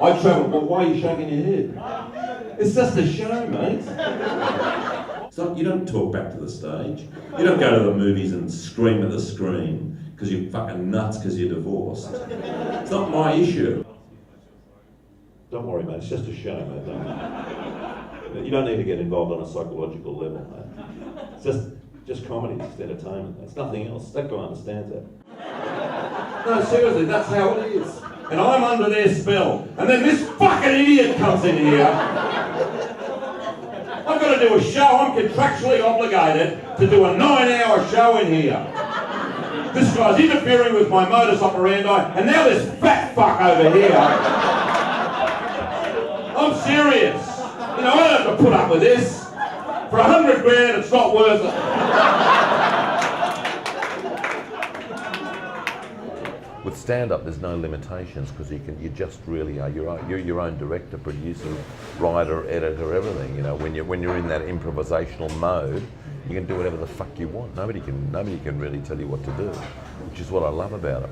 I travel. Well, why are you shaking your head? It's just a show, mate. So you don't talk back to the stage. You don't go to the movies and scream at the screen because you're fucking nuts because you're divorced. It's not my issue. Don't worry, mate. It's just a show, mate. You don't need to get involved on a psychological level, mate. It's just comedy, it's just entertainment. It's nothing else. That guy understands that. No, seriously, that's how it is. And I'm under their spell. And then this fucking idiot comes in here. I've got to do a show. I'm contractually obligated to do a 9-hour show in here. This guy's interfering with my modus operandi, and now this fat fuck over here. I'm serious. You know, I don't have to put up with this. For 100 grand, it's not worth it. With stand-up, there's no limitations because you just really are you're your own director, producer, writer, editor, everything. You know, when you're in that improvisational mode, you can do whatever the fuck you want. Nobody can really tell you what to do, which is what I love about it.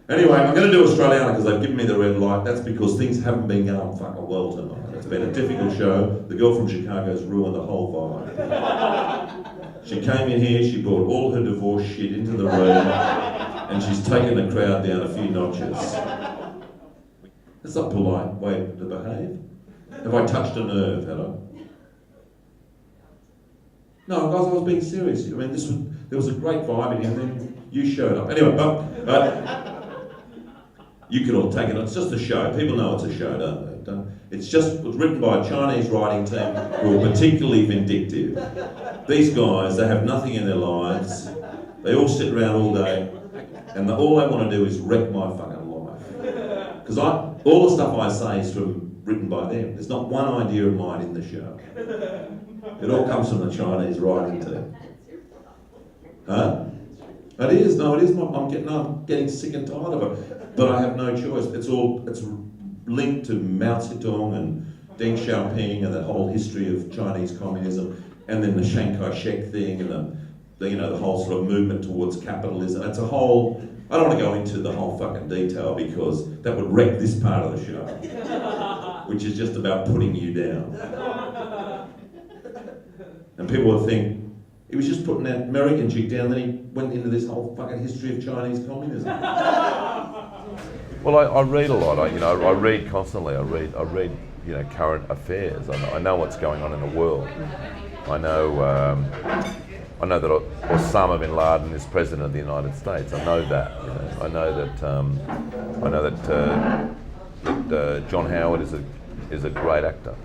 Anyway, I'm going to do Australiana because they've given me the red light. That's because things haven't been going fucking well tonight. It's been a difficult show. The girl from Chicago's ruined the whole vibe. She came in here, she brought all her divorce shit into the room, and she's taken the crowd down a few notches. That's not a polite way to behave. Have I touched a nerve, had I? No, guys, I was being serious. I mean, there was a great vibe in here, and then you showed up. Anyway, but you can all take it. It's just a show. People know it's a show, don't they? It was written by a Chinese writing team who are particularly vindictive. These guys, they have nothing in their lives. They all sit around all day, and all they want to do is wreck my fucking life. Because all the stuff I say is written by them. There's not one idea of mine in the show. It all comes from the Chinese writing team. Huh? It is. No, it is. I'm getting sick and tired of it. But I have no choice. It's linked to Mao Zedong and Deng Xiaoping and the whole history of Chinese communism, and then the Chiang Kai-shek thing and the whole sort of movement towards capitalism. It's a whole. I don't want to go into the whole fucking detail because that would wreck this part of the show, which is just about putting you down. And people would think, he was just putting that American chick down, then he went into this whole fucking history of Chinese communism. Well, I read a lot. I read constantly. I read current affairs. I know what's going on in the world. I know that Osama bin Laden is president of the United States. I know that. I know that John Howard is a great actor.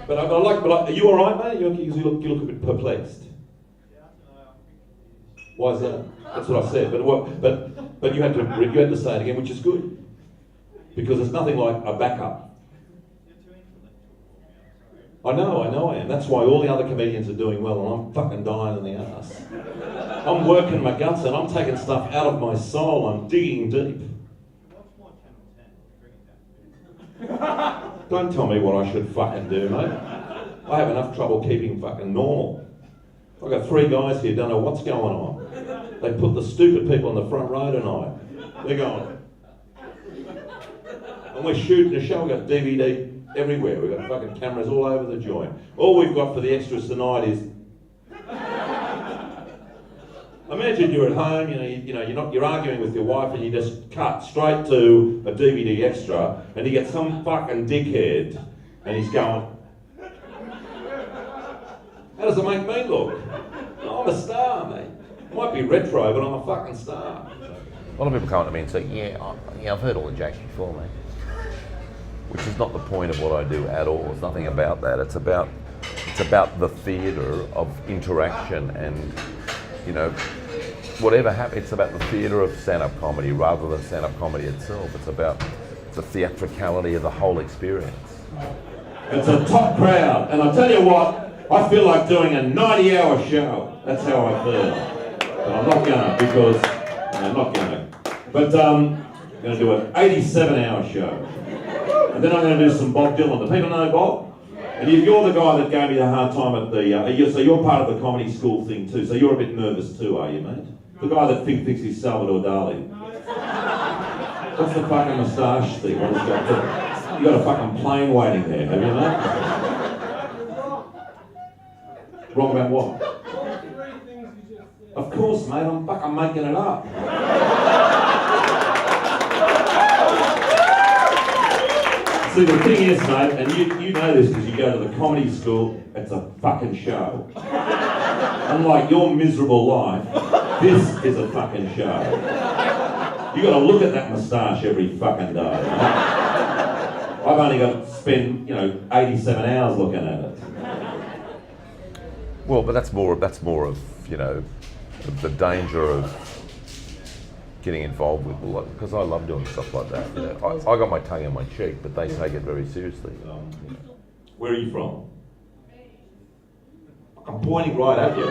But are you all right, mate? You look a bit perplexed. Why is that? That's what I said. But you had to say it again, which is good, because it's nothing like a backup. I know I am. That's why all the other comedians are doing well, and I'm fucking dying in the ass. I'm working my guts, and I'm taking stuff out of my soul. I'm digging deep. Don't tell me what I should fucking do, mate. I have enough trouble keeping fucking normal. I've got 3 guys here, don't know what's going on. They put the stupid people in the front row tonight. They're going. And we're shooting a show, we've got DVD everywhere. We've got fucking cameras all over the joint. All we've got for the extras tonight is... Imagine you're at home, you're arguing with your wife and you just cut straight to a DVD extra and you get some fucking dickhead and he's going, how does it make me look? I'm a star, mate. Might be retro, but I'm a fucking star. A lot of people come up to me and say, yeah, I've heard all the jokes before, mate. Which is not the point of what I do at all. It's nothing about that. It's about the theatre of interaction and, whatever happens. It's about the theatre of stand-up comedy rather than stand-up comedy itself. It's about the theatricality of the whole experience. It's a top crowd, and I tell you what, I feel like doing a 90-hour show. That's how I feel. But I'm not gonna, because I'm not gonna. But I'm gonna do an 87-hour show. And then I'm going to do some Bob Dylan. Do people know Bob? And you're the guy that gave me the hard time at the... so you're part of the comedy school thing too. So you're a bit nervous too, are you, mate? The guy that thinks he's Salvador Dali. What's the fucking moustache thing? What has got to, you got a fucking plane waiting there, have you, mate? Wrong about what? Of course, mate, I'm fucking making it up. See, the thing is, mate, and you know this because you go to the comedy school, it's a fucking show. Unlike your miserable life, this is a fucking show. You got to look at that moustache every fucking day. Right? I've only got to spend, 87 hours looking at it. Well, but that's more of the danger of getting involved with, because I love doing stuff like that. I got my tongue in my cheek, but they take it very seriously. Where are you from? I'm pointing right at you.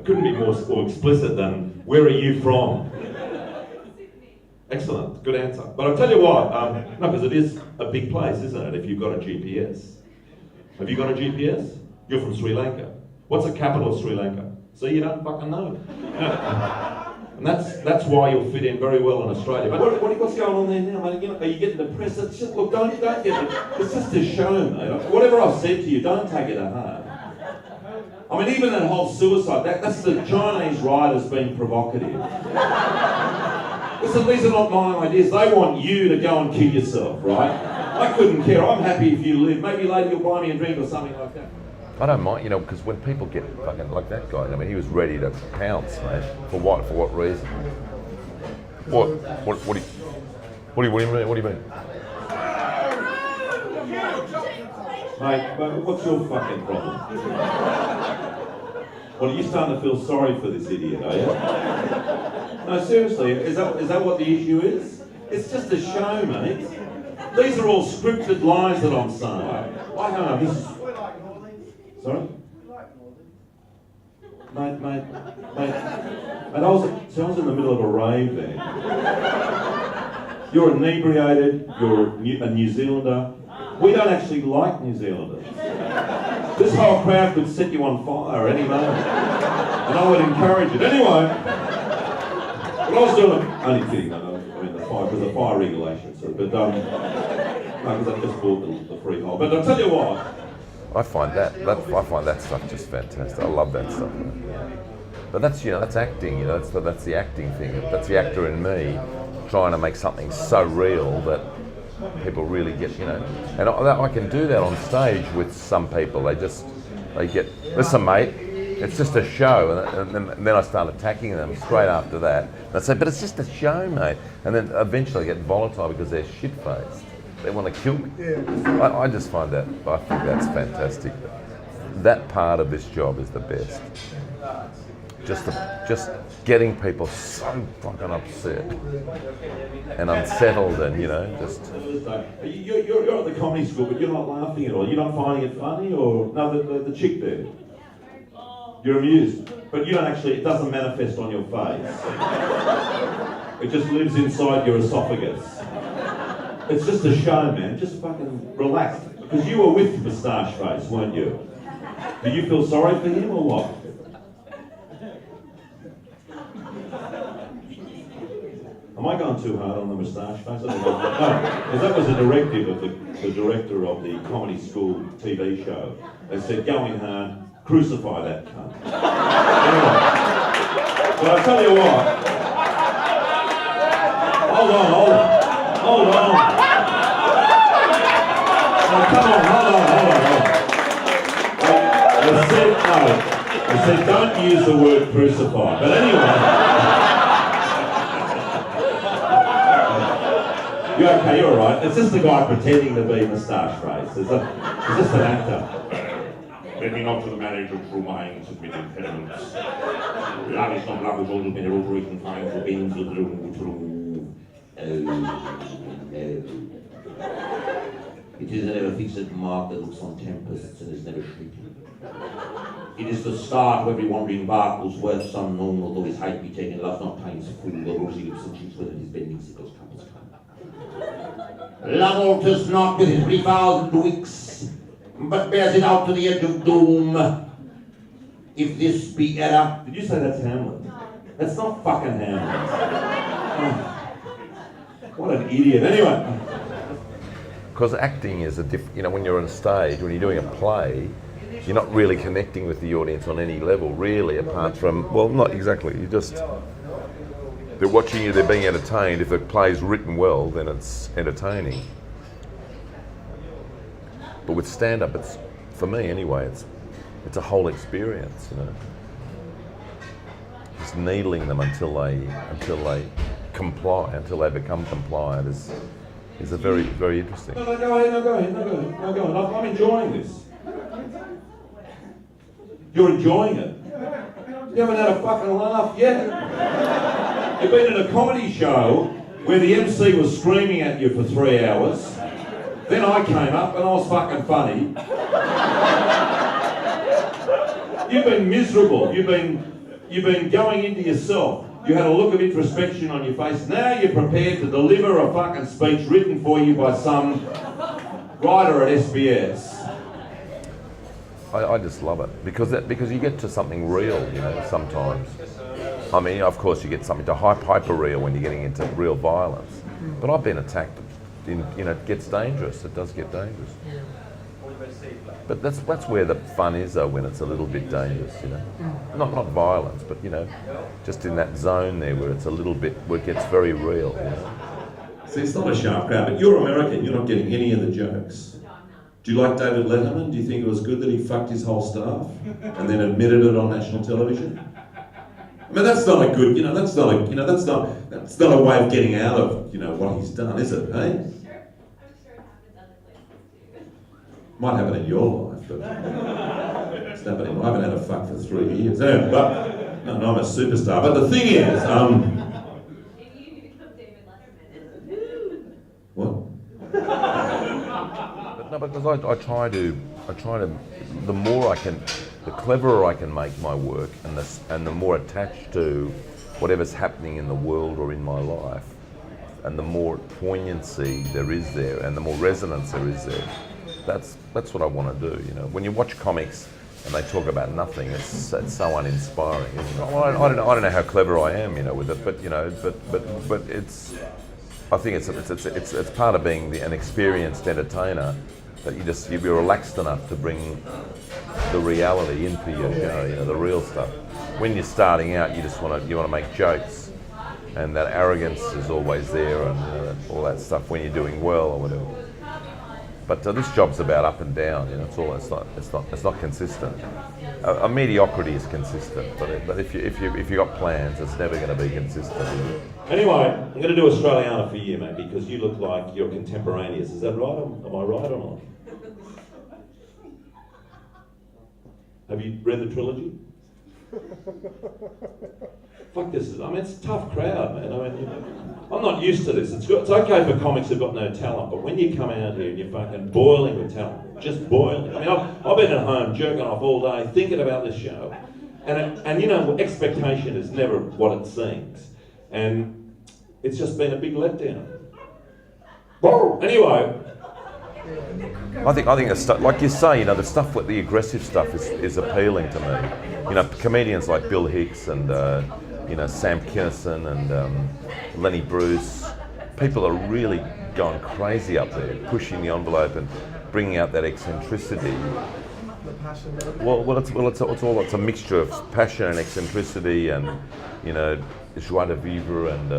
It couldn't be more explicit than, where are you from? Excellent, good answer. But I'll tell you what, no, because it is a big place, isn't it, if you've got a GPS. Have you got a GPS? You're from Sri Lanka. What's the capital of Sri Lanka? See, you don't fucking know. And that's why you'll fit in very well in Australia. But what's going on there now, mate? Are you getting depressed? It's just, look, don't get it. It's just a show, mate. Whatever I've said to you, don't take it to heart. I mean, even that whole suicide, that's the Chinese writers being provocative. Listen, these are not my ideas. They want you to go and kill yourself, right? I couldn't care. I'm happy if you live. Maybe later you'll buy me a drink or something like that. I don't mind, because when people get fucking like that guy, I mean, he was ready to pounce, mate. For what? For what reason? What do you mean? Mate, what's your fucking problem? Well, are you starting to feel sorry for this idiot, are you? No, seriously, is that what the issue is? It's just a show, mate. These are all scripted lines that I'm saying. I don't know, this is... Sorry? Mate, and I was in the middle of a rave there. You're inebriated, you're a New Zealander. We don't actually like New Zealanders. This whole crowd could set you on fire any moment. And I would encourage it. Anyway, what I was doing, only kidding, I mean the fire, because of fire regulations, but no, because I just bought the freehold. But I'll tell you what, I find that stuff just fantastic. I love that stuff. But that's acting. That's the acting thing. That's the actor in me trying to make something so real that people really get. And I can do that on stage with some people. They get, listen, mate, it's just a show, and then I start attacking them straight after that. And I say, but it's just a show, mate. And then eventually they get volatile because they're shit-faced. They want to kill me. I just find that, I think that's fantastic. That part of this job is the best. Just getting people so fucking upset and unsettled, and just. You're at the comedy school, but you're not laughing at all. You're not finding it funny, or no? The chick there. You're amused, but you don't actually. It doesn't manifest on your face. It just lives inside your esophagus. It's just a show, man. Just fucking relax. Because you were with Moustache Face, weren't you? Do you feel sorry for him or what? Am I going too hard on the Moustache Face? No, because that was a directive of the director of the comedy school TV show. They said, going hard, crucify that cunt. Anyway, but I tell you what. Hold on. Oh, come on, hold on. I said don't use the word crucify. But anyway. You're okay, you're alright. It's just a guy pretending to be Moustache Face. It's just an actor. Let me not to the marriage of true minds with many impediments. Love is not lovable to many operating times for beings with true. It is an ever-fixed mark that looks on tempests and is never shrinking. It is the start of every wandering bark whose worth's unknown, although his height be taken, loves not time's fool, the rosy lips and cheeks whether his bending sickles compass come. Love alters not with his 3,000 weeks, but bears it out to the edge of doom. If this be error... Did you say that's Hamlet? That's not fucking Hamlet. What an idiot. Anyway. Because acting is when you're on stage, when you're doing a play, you're not really connecting with the audience on any level, really, apart from, well, not exactly. They're watching you, they're being entertained. If the play's written well, then it's entertaining. But with stand-up, for me anyway, it's a whole experience, Just needling them until they comply, until they become compliant is a very, very interesting. No, go ahead. I'm enjoying this. You're enjoying it. You haven't had a fucking laugh yet. You've been in a comedy show where the MC was screaming at you for 3 hours. Then I came up and I was fucking funny. You've been miserable. You've been going into yourself. You had a look of introspection on your face. Now you're prepared to deliver a fucking speech written for you by some writer at SBS. I just love it because you get to something real, sometimes. I mean, of course, you get something to hyper real when you're getting into real violence. But I've been attacked. It gets dangerous. It does get dangerous. But that's where the fun is, though, when it's a little bit dangerous, Not violence, but just in that zone there where it's a little bit, where it gets very real. See, it's not a sharp crowd, but you're American. You're not getting any of the jokes. Do you like David Letterman? Do you think it was good that he fucked his whole staff and then admitted it on national television? I mean, that's not a good, that's not a way of getting out of, what he's done, is it, eh? Might happen in your life, but it's happening. I haven't had a fuck for 3 years. Anyway, but no, I'm a superstar. But the thing is, maybe you need to become David Letterman. What? No, because I try to, the cleverer I can make my work, and the more attached to whatever's happening in the world or in my life, and the more poignancy there is there, and the more resonance there is there. That's what I want to do. When you watch comics and they talk about nothing, it's so uninspiring. Well, I don't know how clever I am, with it, but it's. I think it's part of being an experienced entertainer that you're relaxed enough to bring the reality into your show, the real stuff. When you're starting out, you want to make jokes, and that arrogance is always there, and all that stuff when you're doing well or whatever. But this job's about up and down. It's not consistent. A mediocrity is consistent, but if you got plans, it's never going to be consistent. Anyway, I'm going to do Australiana for you, mate, because you look like you're contemporaneous. Is that right? Am I right or not? Have you read the trilogy? Fuck this! It's a tough crowd, man. I'm not used to this. It's okay for comics who've got no talent, but when you come out here and you're fucking boiling with talent, just boiling. I've been at home jerking off all day thinking about this show, and expectation is never what it seems, and it's just been a big letdown. Anyway. I think the stuff, like you say, the stuff with the aggressive stuff is appealing to me. Comedians like Bill Hicks and Sam Kinison and Lenny Bruce, people are really going crazy up there, pushing the envelope and bringing out that eccentricity. It's a mixture of passion and eccentricity and joie de vivre and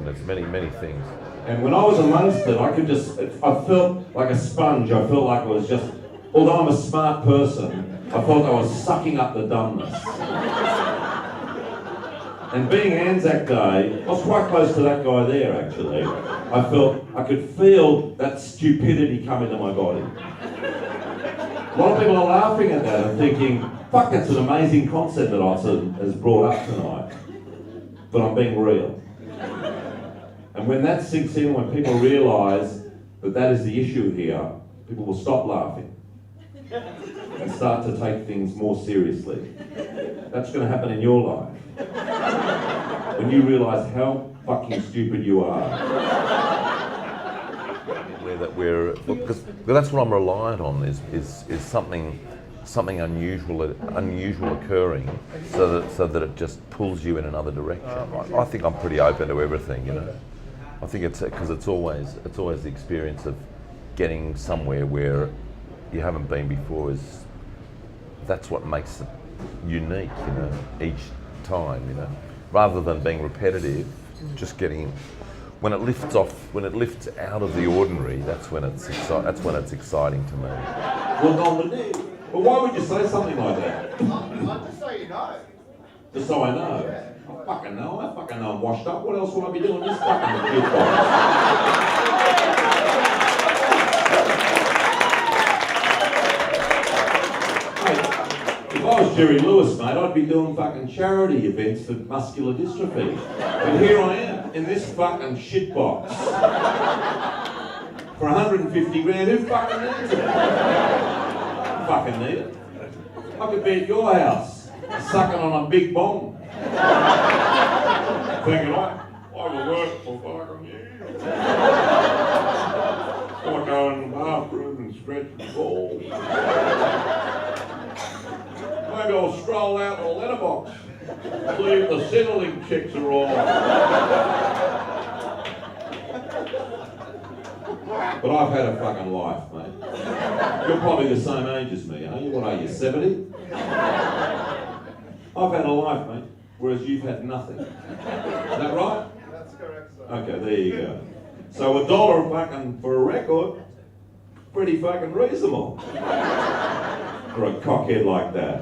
it's many things. And when I was amongst it, I felt like a sponge. I felt like I was just, although I'm a smart person, I felt I was sucking up the dumbness. And being Anzac Day, I was quite close to that guy there, actually. I could feel that stupidity come into my body. A lot of people are laughing at that and thinking, fuck, that's an amazing concept that Austin has brought up tonight. But I'm being real. And when that sinks in, when people realise that is the issue here, people will stop laughing and start to take things more seriously. That's going to happen in your life. When you realise how fucking stupid you are. Because that's what I'm reliant on is something unusual occurring, so that it just pulls you in another direction. I think I'm pretty open to everything, I think it's because it's always the experience of getting somewhere where you haven't been before. That's what makes it unique, you know, each time, you know, rather than being repetitive. Just getting when it lifts out of the ordinary. That's when it's exciting to me. Well, why would you say something like that? Just so you know. Just so I know. I fucking know I'm washed up. What else would I be doing this fucking jukebox? If I was Jerry Lewis, mate, I'd be doing fucking charity events for muscular dystrophy. But here I am, in this fucking shitbox. For 150 grand, who fucking needs it? I fucking need it. I could be at your house, sucking on a big bong. Thinking, I will work for fucking years. I go in the bathroom and stretch the balls. Maybe I'll stroll out to the letterbox, leave the Centrelink checks are all. But I've had a fucking life, mate. You're probably the same age as me, aren't you? What are you, 70? I've had a life, mate, whereas you've had nothing. Is that right? That's correct, sir. Okay, there you go. So $1 fucking for a record, pretty fucking reasonable. For a cockhead like that.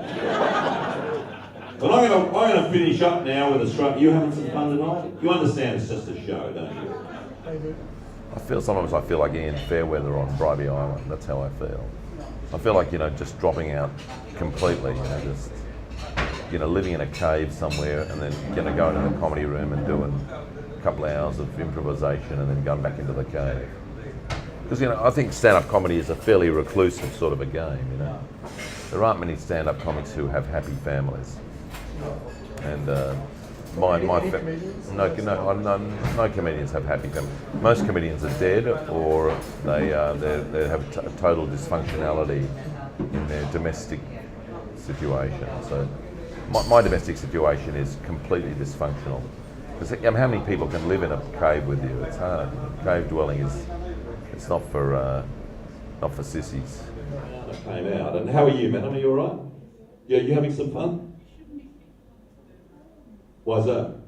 But I'm gonna finish up now with a stroke. You having some fun tonight? You understand it's just a show, don't you? I do. Sometimes I feel like Ian Fairweather on Bribey Island. That's how I feel. I feel like, you know, just dropping out completely, you know, just, you know, living in a cave somewhere and then going into the comedy room and doing a couple of hours of improvisation and then going back into the cave. Because, you know, I think stand-up comedy is a fairly reclusive sort of a game, you know. There aren't many stand-up comics who have happy families. And no comedians have happy families. Most comedians are dead, or they have total dysfunctionality in their domestic situation. So my domestic situation is completely dysfunctional. Because how many people can live in a cave with you? It's hard. Cave dwelling it's not for sissies. I came out. And how are you, man? Are you all right? Yeah, you having some fun? Why's that?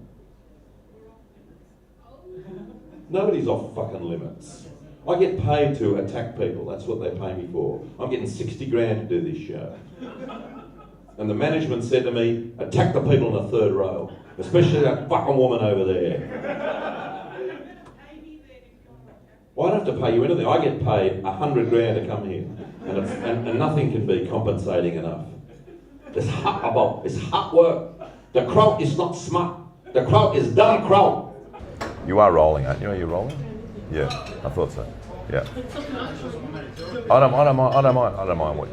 Nobody's off fucking limits. I get paid to attack people. That's what they pay me for. I'm getting 60 grand to do this show. And the management said to me, attack the people in the third row, especially that fucking woman over there. Well, I don't have to pay you anything. I get paid 100 grand to come here, and nothing can be compensating enough. It's hard work. The crowd is not smart. The crowd is dumb crowd. You are rolling, aren't you? Are you rolling? Yeah, I thought so. Yeah. I don't mind what.